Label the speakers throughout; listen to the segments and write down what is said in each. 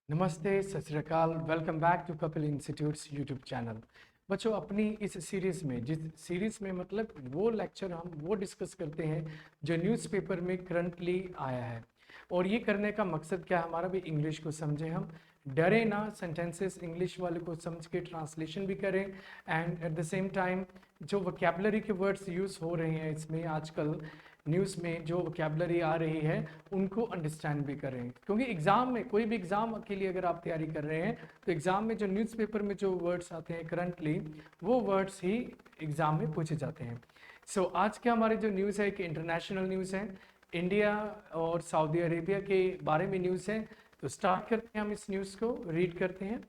Speaker 1: नमस्ते, सत श्री अकाल। Welcome back to Kapil institute's YouTube channel. बच्चों, अपनी इस सीरीज़ में मतलब वो लेक्चर हम वो डिस्कस करते हैं जो न्यूज़पेपर में करंटली आया है। और ये करने का मकसद क्या है हमारा भी, इंग्लिश को समझें हम, डरे ना, सेंटेंसेस इंग्लिश वाले को समझ के ट्रांसलेशन भी करें and at the same time जो वोकैबुलरी के वर्ड्स यूज़ हो रहे हैं इसमें आजकल न्यूज़ में जो वोकैबुलरी आ रही है उनको अंडरस्टैंड भी करें। क्योंकि एग्ज़ाम में, कोई भी एग्ज़ाम के लिए अगर आप तैयारी कर रहे हैं तो एग्ज़ाम में जो न्यूज़पेपर में जो वर्ड्स आते हैं करंटली, वो वर्ड्स ही एग्ज़ाम में पूछे जाते हैं। सो आज के हमारे जो न्यूज़ है कि इंटरनेशनल न्यूज़ है, इंडिया और सऊदी अरेबिया के बारे में न्यूज़ है। तो स्टार्ट करते हैं, हम इस न्यूज़ को रीड करते हैं।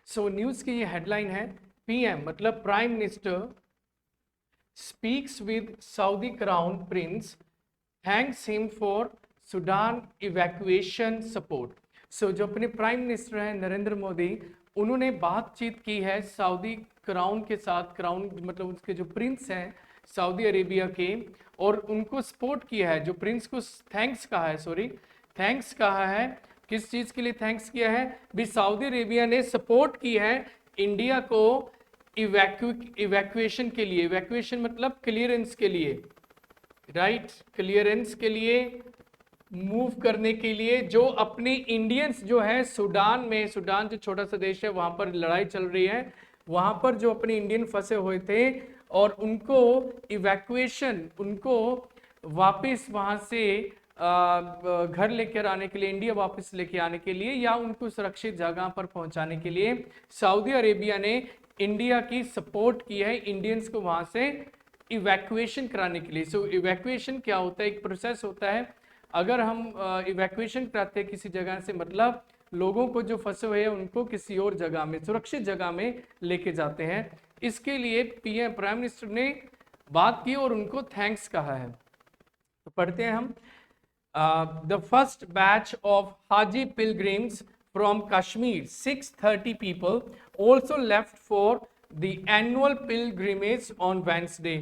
Speaker 1: सो न्यूज़ की ये हेडलाइन है, पीएम मतलब prime minister speaks with Saudi crown prince, thanks him for Sudan evacuation support. So जो अपने प्राइम मिनिस्टर हैं नरेंद्र मोदी, उन्होंने बातचीत की है सऊदी क्राउन के साथ। क्राउन मतलब उसके जो प्रिंस हैं सऊदी अरेबिया के, और उनको सपोर्ट किया है। जो प्रिंस को थैंक्स कहा है, थैंक्स कहा है। किस चीज़ के लिए थैंक्स किया है भी? सऊदी अरेबिया ने सपोर्ट की है इंडिया को इवैक्यूएशन के लिए। इवैक्यूएशन मतलब क्लियरेंस के लिए, राइट, क्लियरेंस के लिए, मूव करने के लिए। जो अपने इंडियंस जो है सूडान में, सूडान जो छोटा सा देश है, वहां पर लड़ाई चल रही है, वहां पर जो अपने इंडियन फंसे हुए थे और उनको इवैक्यूएशन, उनको वापस वहां से घर लेकर आने के लिए, इंडिया वापस लेके आने के लिए, या उनको सुरक्षित जगह पर पहुंचाने के लिए सऊदी अरेबिया ने इंडिया की सपोर्ट की है, इंडियंस को वहां से इवैक्यूएशन कराने के लिए। सो इवैक्यूएशन क्या होता है? एक प्रोसेस होता है। अगर हम इवैक्यूएशन कराते हैं किसी जगह से, मतलब लोगों को जो फंसे हुए हैं उनको किसी और जगह में, सुरक्षित जगह में लेके जाते हैं। इसके लिए पीएम प्राइम मिनिस्टर ने बात की और उनको थैंक्स कहा है। तो पढ़ते हैं हम। The first batch of Haji pilgrims from Kashmir, 630 people, also left for the annual pilgrimage on Wednesday.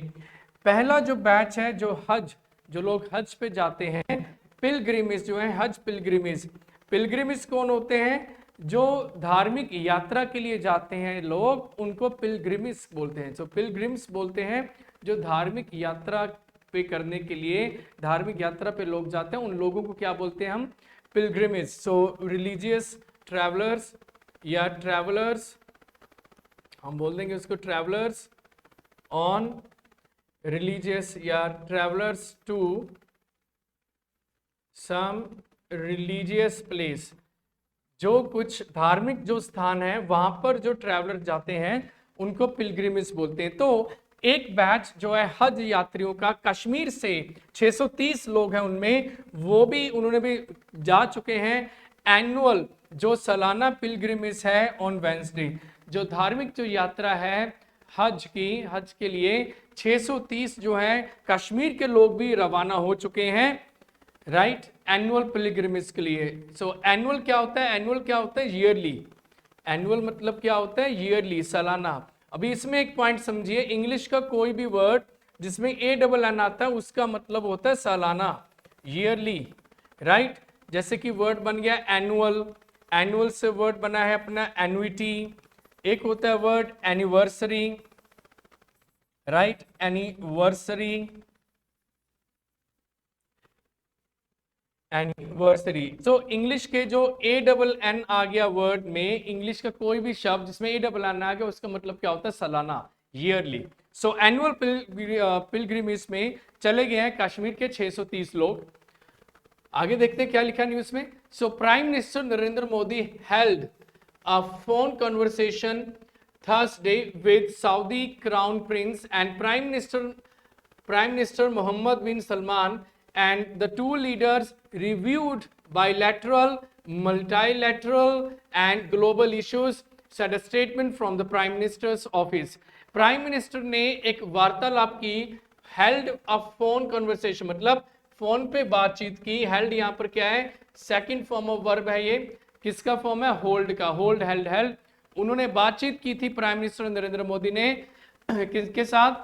Speaker 1: पहला जो बैच है, जो हज, जो लोग हज पे जाते हैं, पिलग्रिमेज जो है, हज पिलग्रिमेज। पिलग्रिमेज कौन होते हैं? जो धार्मिक यात्रा के लिए जाते हैं लोग, उनको पिलग्रिमेज बोलते हैं। सो पिलग्रिम्स बोलते हैं जो धार्मिक यात्रा पे करने के लिए, धार्मिक यात्रा पे लोग जाते हैं, उन लोगों को क्या बोलते हैं हम? पिलग्रिमेज। सो रिलीजियस ट्रैवलर्स या ट्रैवलर्स, हम बोल देंगे उसको ट्रैवलर्स ऑन रिलीजियस, या travellers to some religious place. जो कुछ धार्मिक जो स्थान है वहां पर जो ट्रैवलर जाते हैं उनको पिलग्रिमेज बोलते हैं। तो एक बैच जो है हज यात्रियों का कश्मीर से, 630 लोग हैं उनमें, वो भी, उन्होंने भी जा चुके हैं एनुअल, जो सालाना पिलग्रिमेज है ऑन वेंसडे। जो धार्मिक जो यात्रा है हज की, हज के लिए 630 जो है कश्मीर के लोग भी रवाना हो चुके हैं, राइट, एनुअल पिलग्रिमेज के लिए। सो एनुअल क्या होता है? एनुअल क्या होता है? ईयरली। एनुअल मतलब क्या होता है? ईयरली, सालाना। अभी इसमें एक पॉइंट समझिए, इंग्लिश का कोई भी वर्ड जिसमें ए डबल एन आता है उसका मतलब होता है सालाना, ईयरली, राइट। जैसे कि वर्ड बन गया एनुअल, एनुअल से वर्ड बना है अपना एनुइटी। एक होता है word anniversary, right, anniversary, anniversary. So English के जो ए डबल एन आ गया वर्ड में, इंग्लिश का कोई भी शब्द जिसमें ए डबल एन आ गया उसका मतलब क्या होता है? सालाना, ईयरली। सो एनुअल पिलग्रिमेज में चले गए हैं कश्मीर के 630 लोग। आगे देखते हैं क्या लिखा न्यूज में। So prime minister Narendra Modi held a phone conversation Thursday with Saudi crown Prince and Prime Minister Mohammed bin Salman, and the two leaders reviewed bilateral, multilateral and global issues, said a statement from the Prime Minister's office. Prime Minister ने एक वार्तालाप की, held a phone conversation मतलब phone पे बातचीत की। held यहाँ पर क्या है? सेकंड फॉर्म ऑफ वर्ब है ये। किसका फॉर्म है? होल्ड का, होल्ड, हेल्ड, हेल्ड। उन्होंने बातचीत की थी प्राइम मिनिस्टर नरेंद्र मोदी ने किसके साथ?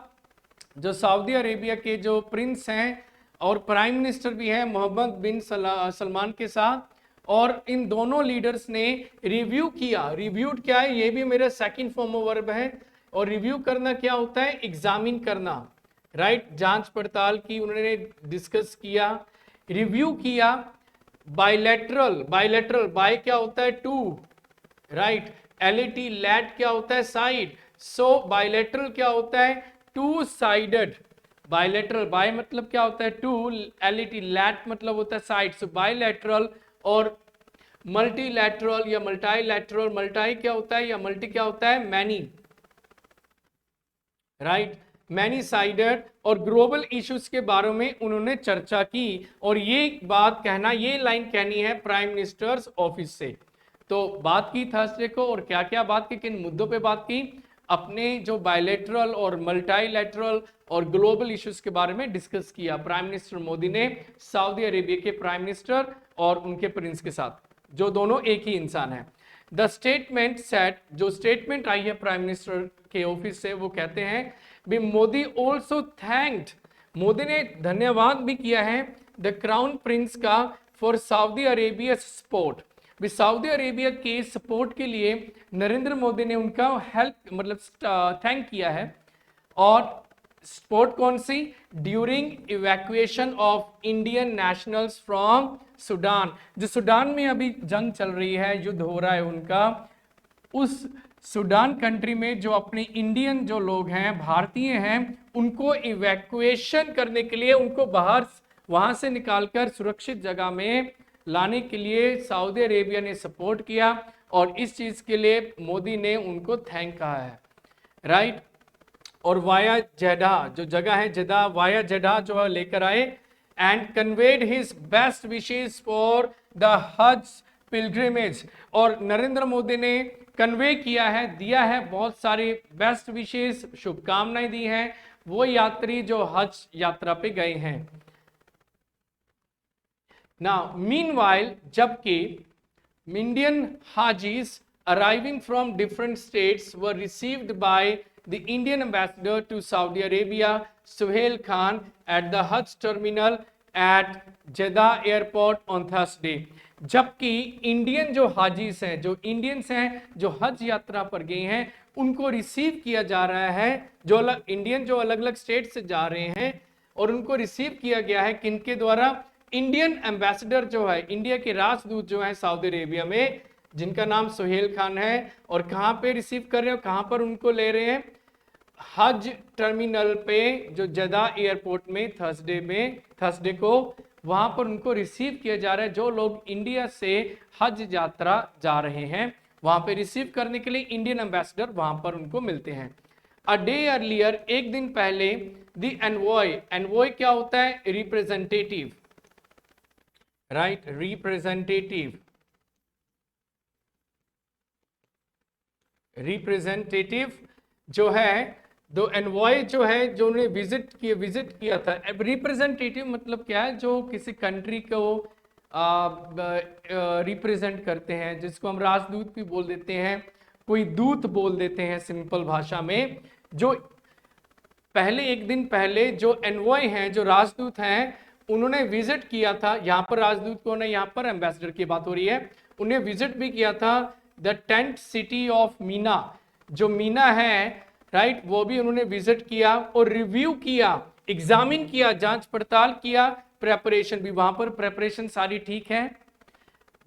Speaker 1: जो सऊदी अरेबिया के जो प्रिंस हैं और प्राइम मिनिस्टर भी है मोहम्मद बिन सलमान के साथ, और इन दोनों लीडर्स ने रिव्यू किया। रिव्यूड क्या है, ये भी मेरा सेकंड फॉर्म ऑफ वर्ब है। और रिव्यू करना क्या होता है, एग्जामिन करना, राइट, जांच पड़ताल की उन्होंने, डिस्कस किया, रिव्यू किया। बायलैटरल, बायलैटरल, बाय क्या होता है, टू, राइट, एलएटी, लैट क्या होता है, साइड, सो बायलैटरल क्या होता है, टू साइडेड। बायलैटरल, बाय मतलब क्या होता है, टू, एलएटी, लैट मतलब होता है साइड, सो बायलैटरल। और मल्टीलैटरल या मल्टीलैटरल, मल्टी क्या होता है या मल्टी क्या होता है, मैनी, राइट, मैनी साइडेड। और ग्लोबल इश्यूज के बारे में उन्होंने चर्चा की। और ये बात कहना, ये लाइन कहनी है प्राइम मिनिस्टर्स ऑफिस से। तो बात की थर्सडे को, और क्या क्या बात की, किन मुद्दों पे बात की, अपने जो बायलैटरल और मल्टीलैटरल और ग्लोबल इश्यूज के बारे में डिस्कस किया प्राइम मिनिस्टर मोदी ने सऊदी अरेबिया के प्राइम मिनिस्टर और उनके प्रिंस के साथ, जो दोनों एक ही इंसान है। द स्टेटमेंट सेट, जो स्टेटमेंट आई है प्राइम मिनिस्टर के ऑफिस से, वो कहते हैं भी मोदी ऑल्सो थैंक्ड, मोदी ने धन्यवाद भी किया है द क्राउन प्रिंस का फॉर सऊदी अरेबिया सपोर्ट, भी सऊदी अरेबिया के सपोर्ट के लिए नरेंद्र मोदी ने उनका हेल्प मतलब थैंक किया है। और सपोर्ट कौन सी, during evacuation of Indian nationals from Sudan, जो सूडान में अभी जंग चल रही है, युद्ध हो रहा है उनका, उस सूडान कंट्री में जो अपने इंडियन जो लोग हैं, भारतीय हैं, उनको इवैक्यूएशन करने के लिए, उनको बाहर वहां से निकालकर सुरक्षित जगह में लाने के लिए सऊदी अरेबिया ने सपोर्ट किया। और इस चीज के लिए मोदी ने उनको थैंक कहा है, राइट। और वाया जेडा, जो जगह है जेदा, वाया जेडा जो है लेकर आए, and conveyed his best wishes for the हज पिलग्रिमेज। और नरेंद्र मोदी ने कन्वे किया है, दिया है बहुत सारी बेस्ट विशेस, शुभकामनाएं दी हैं वो यात्री जो हज यात्रा पे गए हैं। नाउ मीनवाइल, जबकि Indian हाजीज arriving from different states were received by the Indian ambassador to Saudi Arabia, Suhail Khan, at the Hajj terminal at Jeddah airport on Thursday. जबकि इंडियन जो हाजीज हैं, जो इंडियंस हैं जो हज यात्रा पर गए हैं, उनको रिसीव किया जा रहा है, जो इंडियन जो अलग अलग स्टेट से जा रहे हैं, और उनको रिसीव किया गया है किनके द्वारा, इंडियन एम्बेसडर जो है, इंडिया के राजदूत जो है सऊदी अरेबिया में, जिनका नाम सुहेल खान है। और कहां पे रिसीव कर रहे हो, कहां पर उनको ले रहे हैं, हज टर्मिनल पे, जो जदा एयरपोर्ट में थर्सडे को वहां पर उनको रिसीव किया जा रहा है। जो लोग इंडिया से हज यात्रा जा रहे हैं, वहां पे रिसीव करने के लिए इंडियन एम्बेसडर वहां पर उनको मिलते हैं। अ डे अर्लियर, एक दिन पहले, द एनवॉय, एनवॉय क्या होता है, रिप्रेजेंटेटिव, राइट, रिप्रेजेंटेटिव, रिप्रेजेंटेटिव जो है, दो एनवॉय जो है, जो उन्हें विजिट किया था। रिप्रेजेंटेटिव मतलब क्या है, जो किसी कंट्री को रिप्रेजेंट करते हैं, जिसको हम राजदूत भी बोल देते हैं, कोई दूत बोल देते हैं सिंपल भाषा में। जो पहले, एक दिन पहले जो एनवॉय हैं, जो राजदूत हैं, उन्होंने विजिट किया था, यहाँ पर राजदूत कौन है, यहाँ पर एम्बेसडर की बात हो रही है, उन्हें विजिट भी किया था the tent city of Meena, जो मीना है, राइट, वो भी उन्होंने विजिट किया और रिव्यू किया, एग्जामिन किया, जांच पड़ताल किया, प्रेपरेशन भी, वहां पर प्रेपरेशन सारी ठीक है।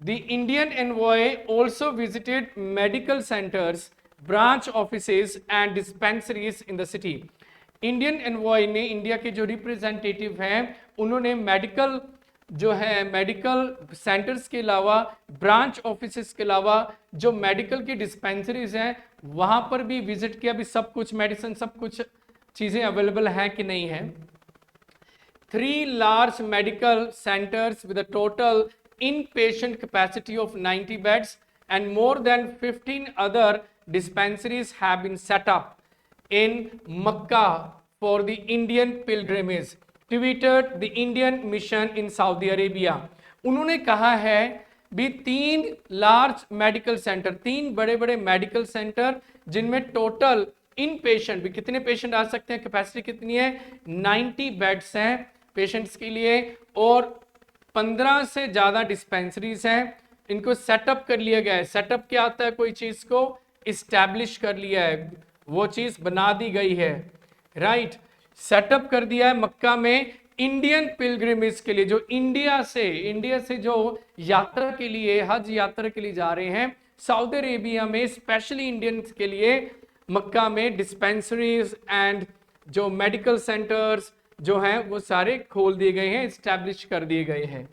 Speaker 1: The Indian envoy also visited medical centres, branch offices and dispensaries in the city. Indian envoy ने, इंडिया के जो रिप्रेजेंटेटिव हैं, उन्होंने मेडिकल जो है, मेडिकल सेंटर्स के अलावा, ब्रांच ऑफिसेस के अलावा, जो मेडिकल की डिस्पेंसरीज हैं, वहां पर भी विजिट किया, भी सब कुछ मेडिसिन, सब कुछ चीजें अवेलेबल है कि नहीं है। 3 large medical centers with a total inpatient capacity of 90 beds and more than 15 other dispensaries have been set up in Makkah for the Indian pilgrimage, tweeted the Indian mission in Saudi Arabia. उन्होंने कहा है भी 3 large medical centre, 3 बड़े बड़े medical centre, जिनमें total इन patient भी, कितने patient आ सकते हैं, कैपेसिटी कितनी है, 90 बेड्स हैं, पेशेंट्स के लिए, और 15 से ज़्यादा डिस्पेंसरीज हैं, इनको सेटअप कर लिया गया है। सेटअप क्या आता है, कोई चीज़ को इस्टेब्लिश कर लिया है, वो चीज़ बना दी गई है, राइट। सेटअप कर दिया है मक्का में इंडियन पिलग्रिमेज के लिए, जो इंडिया से जो यात्रा के लिए, हज यात्रा के लिए जा रहे हैं सऊदी अरेबिया में, स्पेशली इंडियंस के लिए मक्का में डिस्पेंसरीज एंड जो मेडिकल सेंटर्स जो हैं वो सारे खोल दिए गए हैं, इस्टेब्लिश कर दिए गए हैं।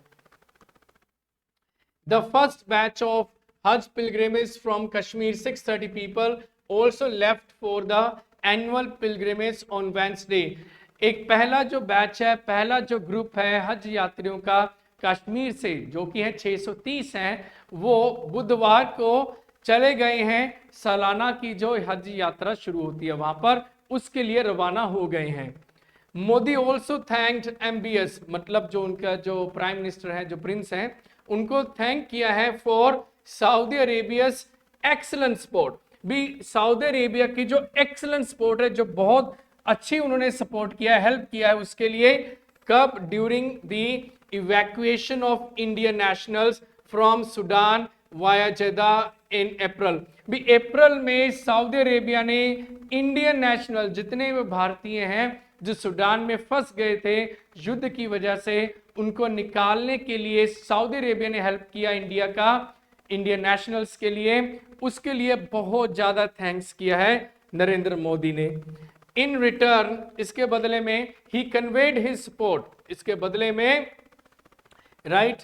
Speaker 1: The first batch of Hajj pilgrims from Kashmir, 630 people, also left for the annual pilgrimage on Wednesday. एक पहला जो बैच है, पहला जो ग्रुप है हज यात्रियों का कश्मीर से, जो कि है 630 हैं, वो बुधवार को चले गए हैं। सालाना की जो हज यात्रा शुरू होती है वहां पर, उसके लिए रवाना हो गए हैं। मोदी ऑल्सो थैंक्ड MBS, मतलब जो उनका जो प्राइम मिनिस्टर है, जो प्रिंस हैं, उनको थैंक किया है for Saudi Arabia's excellent support. भी सऊदी अरेबिया की जो एक्सलेंट सपोर्ट है, जो बहुत अच्छी उन्होंने सपोर्ट किया है, हेल्प किया है उसके लिए। कब? During the evacuation of Indian nationals from Sudan via जेदा इन अप्रैल। भी अप्रैल में सऊदी अरेबिया ने इंडियन नेशनल, जितने भी भारतीय हैं जो सूडान में फंस गए थे युद्ध की वजह से, उनको निकालने के लिए सऊदी अरेबिया ने हेल्प किया इंडियन नेशनल्स के लिए। उसके लिए बहुत ज्यादा थैंक्स किया है नरेंद्र मोदी ने। इन रिटर्न, इसके बदले में, ही कन्वेड हिज सपोर्ट, इसके बदले में राइट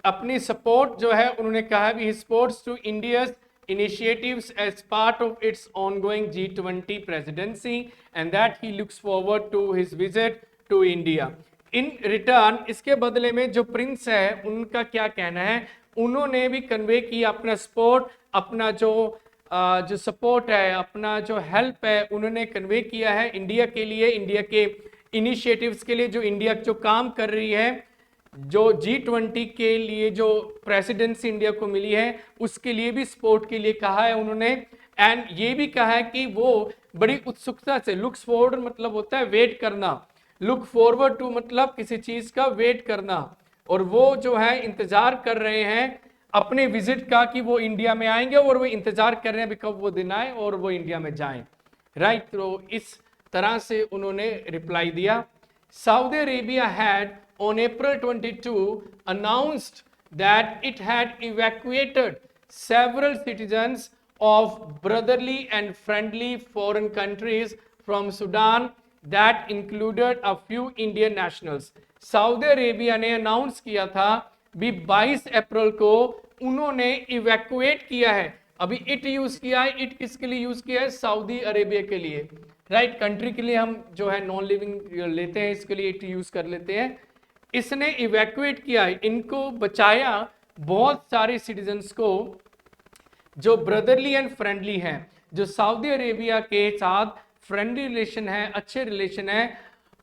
Speaker 1: अपनी सपोर्ट जो है उन्होंने कहा भी, his supports to India's initiatives as part of its ongoing G20 presidency and that he looks forward to his visit to India. In return, इसके बदले में जो प्रिंस है उनका क्या कहना है, उन्होंने भी कन्वे किया अपना सपोर्ट, अपना जो सपोर्ट है, अपना जो हेल्प है, उन्होंने कन्वे किया है इंडिया के लिए, इंडिया के इनिशिएटिव्स के लिए, जो इंडिया जो काम कर रही है, जो G20 के लिए जो प्रेसिडेंसी इंडिया को मिली है उसके लिए भी सपोर्ट के लिए कहा है उन्होंने। एंड ये भी कहा है कि वो बड़ी उत्सुकता से, लुक्स फॉरवर्ड मतलब होता है वेट करना, लुक फॉरवर्ड टू मतलब किसी चीज का वेट करना, और वो जो है इंतजार कर रहे हैं अपने विजिट का कि वो इंडिया में आएंगे, और वो इंतजार कर रहे हैं कब वो दिन आए और वो इंडिया में जाएं, राइट। तो इस तरह से उन्होंने रिप्लाई दिया। Saudi Arabia had on April 22 announced that it had evacuated several citizens of brotherly and friendly foreign countries from Sudan that included a few Indian nationals. Saudi Arabia ने announce किया था भी 22 अप्रैल को उन्होंने इवैक्यूएट किया है। अभी इट यूज किया है, इट किसके लिए यूज किया है? सऊदी अरेबिया के लिए, राइट। कंट्री के लिए हम जो है नॉन लिविंग लेते हैं, इसके लिए इट यूज कर लेते हैं। इसने इवैक्यूएट किया है, इनको बचाया, बहुत सारे सिटीजन्स को जो ब्रदरली एंड फ्रेंडली हैं, जो सऊदी अरेबिया के साथ फ्रेंडली रिलेशन है, अच्छे रिलेशन है,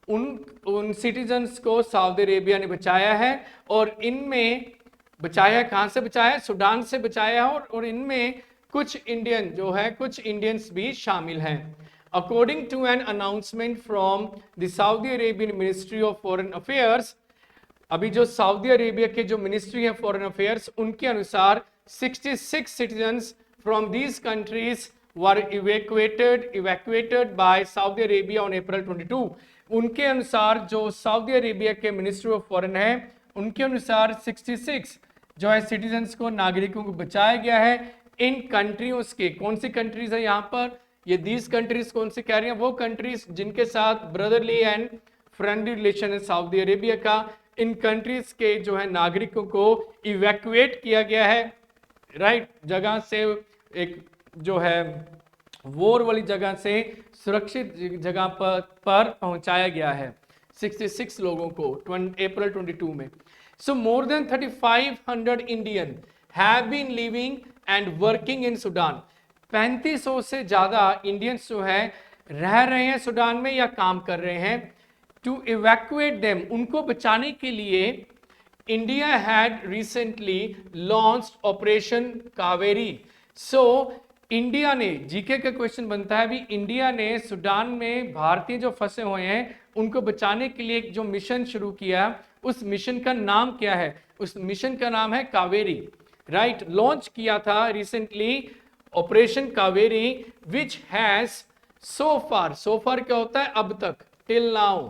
Speaker 1: उन सिटीजन्स को सऊदी अरेबिया ने बचाया है। और इनमें बचाया, कहाँ से बचाया? सूडान से बचाया है, और इनमें कुछ इंडियन जो है, कुछ इंडियंस भी शामिल हैं। According to an announcement from the Saudi Arabian ministry of foreign affairs, अभी जो सऊदी अरेबिया के जो मिनिस्ट्री है फॉरेन अफेयर्स, उनके अनुसार 66 citizens from these countries were evacuated by Saudi Arabia on April 22। उनके अनुसार जो सऊदी अरेबिया के मिनिस्ट्री ऑफ फॉरेन है, उनके अनुसार 66 जो है सिटीजन्स को, नागरिकों को बचाया गया है इन कंट्रियों के। कौन सी कंट्रीज है यहाँ पर? ये दीज कंट्रीज कौन सी कह रही हैं? वो कंट्रीज जिनके साथ ब्रदरली एंड फ्रेंडली रिलेशन है सऊदी अरेबिया का। इन कंट्रीज के जो है नागरिकों को इवैक्यूएट किया गया है, राइट, जगह से, एक जो है वॉर वाली जगह से सुरक्षित जगह पर पहुंचाया गया है 66 लोगों को अप्रैल 22 में। So more than 3500 Indian have been living and working in Sudan. 3500 से ज्यादा इंडियंस जो है रह रहे हैं सूडान में या काम कर रहे हैं। टू इवैक्यूएट देम, उनको बचाने के लिए India had recently launched operation Kaveri. So India ने, जीके का क्वेश्चन बनता है, अभी इंडिया ने सूडान में भारतीय जो फंसे हुए हैं उनको बचाने के लिए एक जो मिशन शुरू किया, उस मिशन का नाम क्या है? उस मिशन का नाम है कावेरी, राइट। लॉन्च किया था recently operation Kaveri, which has so far क्या होता है? अब तक, till now,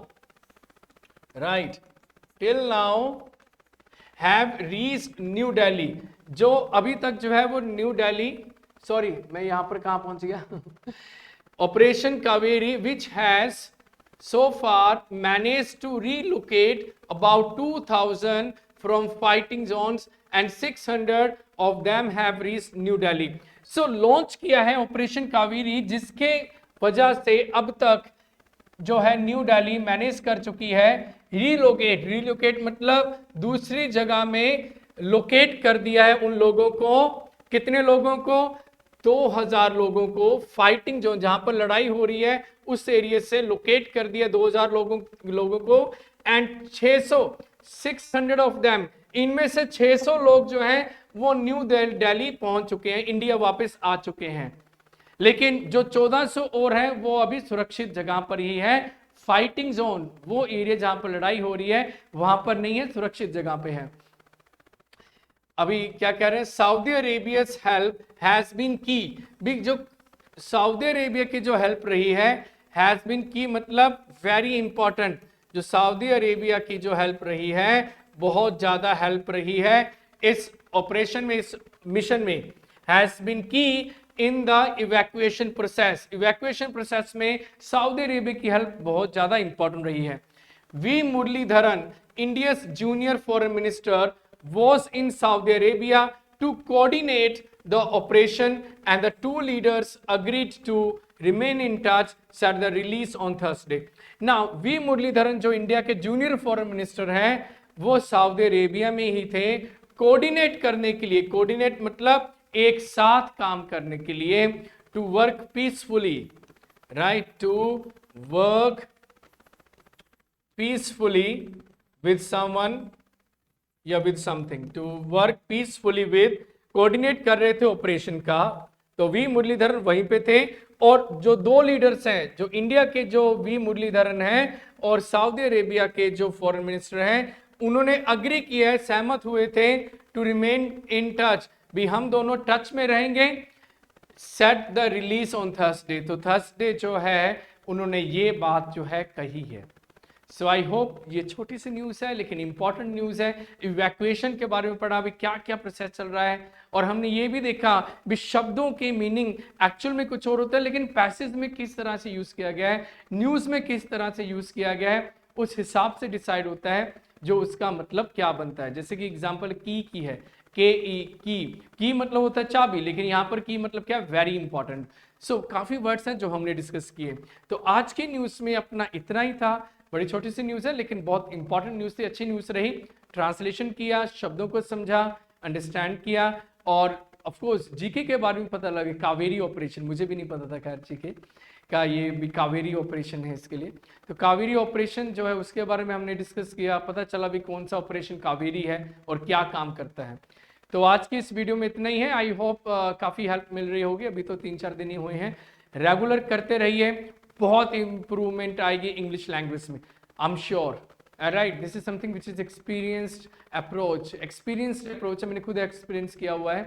Speaker 1: right, till now have reached New Delhi, जो अभी तक जो है वो न्यू दिल्ली, सॉरी मैं यहां पर कहां पहुंच गया operation Kaveri which has so far manage to relocate about 2000 from fighting zones and 600 of them have reached New Delhi. So launch किया है ऑपरेशन कावेरी, जिसके वजह से अब तक जो है न्यू दिल्ली मैनेज कर चुकी है रीलोकेट मतलब दूसरी जगह में लोकेट कर दिया है उन लोगों को। कितने लोगों को? 2000 लोगों को, फाइटिंग जोन जहां पर लड़ाई हो रही है उस एरिया से लोकेट कर दिया 2000 लोगों को। एंड 600 ऑफ देम, इनमें से 600 लोग जो हैं वो न्यू दिल्ली पहुंच चुके हैं, इंडिया वापस आ चुके हैं। लेकिन जो 1400 और है वो अभी सुरक्षित जगह पर ही है। फाइटिंग जोन, वो एरिया जहां पर लड़ाई हो रही है वहां पर नहीं है, सुरक्षित जगह पे है। अभी क्या कह रहे हैं? सऊदी अरेबिया's हेल्प हैज बीन की, जो सऊदी अरेबिया की जो हेल्प रही है, हैज बीन की मतलब वेरी इंपॉर्टेंट। जो सऊदी अरेबिया की जो हेल्प रही है, बहुत ज्यादा हेल्प रही है इस ऑपरेशन में, इस मिशन में। Has been key in the evacuation process, evacuation process में सऊदी अरेबिया की हेल्प बहुत ज्यादा इंपॉर्टेंट रही है। V Muraleedharan, India's junior foreign minister, was in Saudi Arabia to coordinate the operation, and the two leaders agreed to remain in touch, said the release on Thursday. Now, V Muraleedharan जो India के junior foreign minister हैं, वो Saudi Arabia में ही थे coordinate करने के लिए। Coordinate मतलब एक साथ काम करने के लिए, to work peacefully, right, to work peacefully with someone या with something, to work peacefully with, coordinate कर रहे थे ऑपरेशन का। तो वी मुरलीधरन वहीं पे थे, और जो दो लीडर्स हैं, जो इंडिया के जो वी मुरलीधरन हैं और सऊदी अरेबिया के जो फॉरेन मिनिस्टर हैं, उन्होंने अग्री किया है, सहमत हुए थे टू रिमेन इन टच, भी हम दोनों टच में रहेंगे। Set the release on Thursday, तो थर्सडे जो है उन्होंने ये बात जो है कही है। सो आई होप, ये छोटी सी न्यूज़ है लेकिन इंपॉर्टेंट न्यूज़ है। इवैक्यूएशन के बारे में पढ़ा, अभी क्या क्या प्रोसेस चल रहा है, और हमने ये भी देखा भी शब्दों के मीनिंग एक्चुअल में कुछ और होता है, लेकिन पैसेज में किस तरह से यूज़ किया गया है, न्यूज़ में किस तरह से यूज़ किया गया है, उस हिसाब से डिसाइड होता है जो उसका मतलब क्या बनता है। जैसे कि एग्जाम्पल की है, की मतलब होता है चाबी, लेकिन यहाँ पर की मतलब क्या? Very important. सो काफ़ी वर्ड्स हैं जो हमने डिस्कस किए। तो आज की न्यूज़ में अपना इतना ही था, बड़ी छोटी सी न्यूज़ है लेकिन बहुत इंपॉर्टेंट न्यूज़ थी, अच्छी न्यूज़ रही। ट्रांसलेशन किया, शब्दों को समझा, अंडरस्टैंड किया, और ऑफ कोर्स जीके के बारे में पता लगे। कावेरी ऑपरेशन मुझे भी नहीं पता था खैर जीके का, ये भी कावेरी ऑपरेशन है इसके लिए। तो कावेरी ऑपरेशन जो है उसके बारे में हमने डिस्कस किया, पता चला भी कौन सा ऑपरेशन कावेरी है और क्या काम करता है। तो आज की इस वीडियो में इतना ही है। आई होप काफ़ी हेल्प मिल रही होगी। अभी तो 3-4 दिन ही हुए हैं, रेगुलर करते रहिए, बहुत इंप्रूवमेंट आएगी इंग्लिश लैंग्वेज में, I am sure. Right, this is something which is experienced approach, मैंने खुद एक्सपीरियंस किया हुआ है।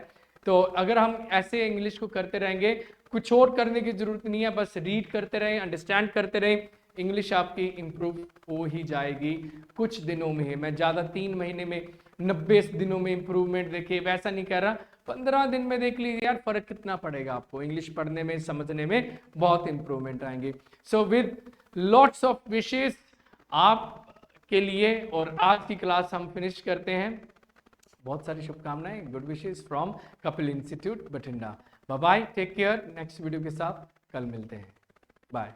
Speaker 1: तो अगर हम ऐसे इंग्लिश को करते रहेंगे, कुछ और करने की जरूरत नहीं है, बस रीड करते रहें, अंडरस्टैंड करते रहें, इंग्लिश आपकी इम्प्रूव हो ही जाएगी कुछ दिनों में है। मैं ज़्यादा 3 महीने में 90 दिनों में इम्प्रूवमेंट देखिए वैसा नहीं कह रहा, 15 दिन में देख लीजिए यार, फर्क कितना पड़ेगा आपको, इंग्लिश पढ़ने में, समझने में बहुत इंप्रूवमेंट आएंगे। So with lots of wishes आप के लिए, और आज की क्लास हम फिनिश करते हैं। बहुत सारी शुभकामनाएं, good wishes from Kapil institute Bathinda. Bye bye, take care. Next video के साथ कल मिलते हैं, बाय।